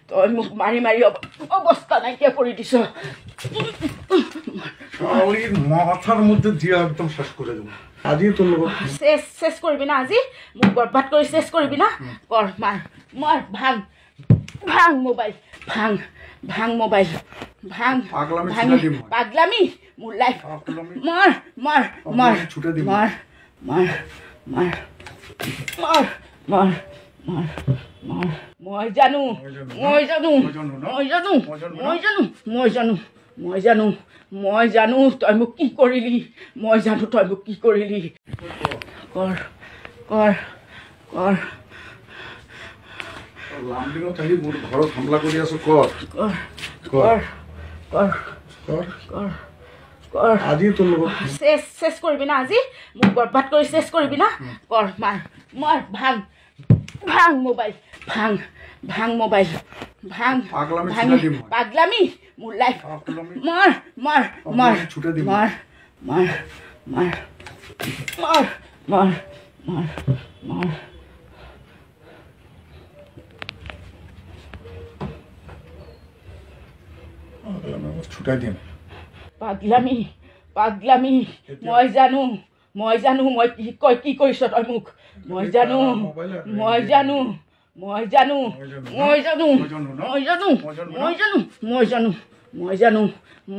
তই মোক মাৰি মাৰি অৱস্থা নাইকিয়া কৰি দিছ। শালির মাথার মধ্যে দিয়ে একদম শেষ করে দেবো আজই তোর লোক। শেষ করবি না আজি? মোক বরবাদ করে শেষ করবি না? কর, মার মার, ভাঙ ভাঙ মোবাইল, ভাঙ ভাঙ মোবাইল, ভাঙ পাগলামি মোর লাইফ। মার মার মার ছুটে দিবি, মার মার মার মার মার মার মার। মই জানো মই জানো মই জানো মই জানো মই জানো মই জানো মই জানো তই মোক কি কৰিলি, মই জানো তই মোক কি কৰিলি। কৰ কৰ কৰ লামডিঙত আহি মোৰ ঘৰত হামলা কৰি আছো। কৰ কৰ কৰ কৰ কৰ কৰ কৰ আজি তোৰ লগত শেষ করবি না আজি? মোক বরবাদ করে শেষ করবি না? কর, মার মার, ভাঙ ভাঙ মোবাইল, ভাঙ ভাঙ মোবাইল, ভাঙ পাগলামি মোর লাইফ। মার মার মার ছুটে দিবি, মার মার মার মার মার মার মার। ছুটাই দিম। পাগলামি পাগলামি মই জানো মই জানো মই কি কৰিছ তই মোক। মই জানো মই জানো মই জানো মই জানো মই জানো মই জানো মই জানো মই জানো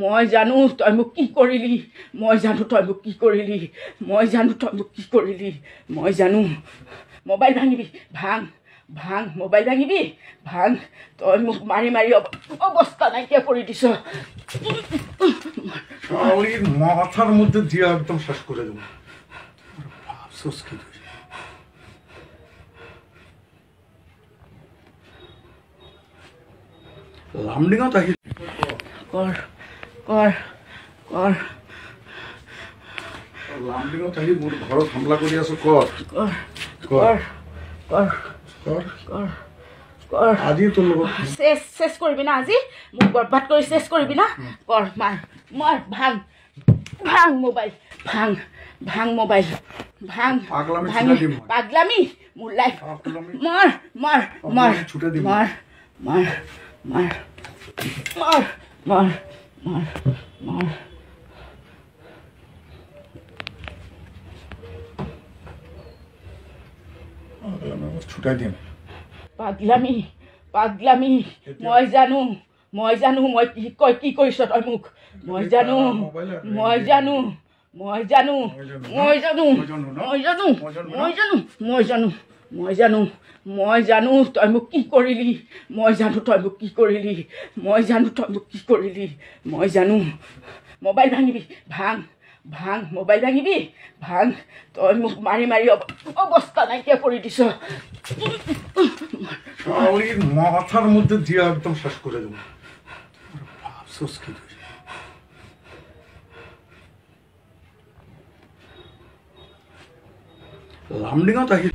মই জানো তই মোক কি কৰিলি, মই জানো তই মোক কি কৰিলি, মই জানো তই মোক কি কৰিলি, মই জানো। মোবাইল ভাঙিবি, ভাঙ ভাঙ মোবাইল ভাঙিবি, ভাঙ। তই মোক মাৰি মাৰি অৱস্থা নাইকিয়া কৰি দিছ। শালির মাথার মধ্যে দিয়ে একদম শেষ করে দেবো। আফসোস কি লামডিঙত আহি কর কর কর লামডিঙত আহি মোৰ ঘৰত হামলা কৰি আছো। কৰ কৰ কৰ কৰ কৰ কর কর আজি তোর লোক শেষ করবি না আজি? মোক বরবাদ করে শেষ করবি না? কর, মার মার, ভাঙ ভাঙ মোবাইল, ভাঙ ভাঙ মোবাইল, ভাঙ পাগলামি মোর লাইফ। মার মার মার ছুটে দিবি, মার মার মার মার মার মার মার। ছুটাই দিম। পাগলামি পাগলামি মই জানো মই জানো মই কি কৰিছ তই মোক। মই জানো মই জানো মই জানো মই জানো মই জানো মই জানো মই জানো মই জানো মই জানো তই মোক কি কৰিলি, মই জানো তই মোক কি কৰিলি, মই জানো তই মোক কি কৰিলি, মই জানো। মোবাইল ভাঙিবি, ভাঙ ভাঙ মোবাইল ভাঙিবি, ভাঙ। তই মোক মাৰি মাৰি অৱস্থা নাইকিয়া কৰি দিছ। শালিৰ মাথাৰ মধ্যে দিয়ে একদম শেষ কৰে দেবো। আফসোস কি লামডিঙত আহি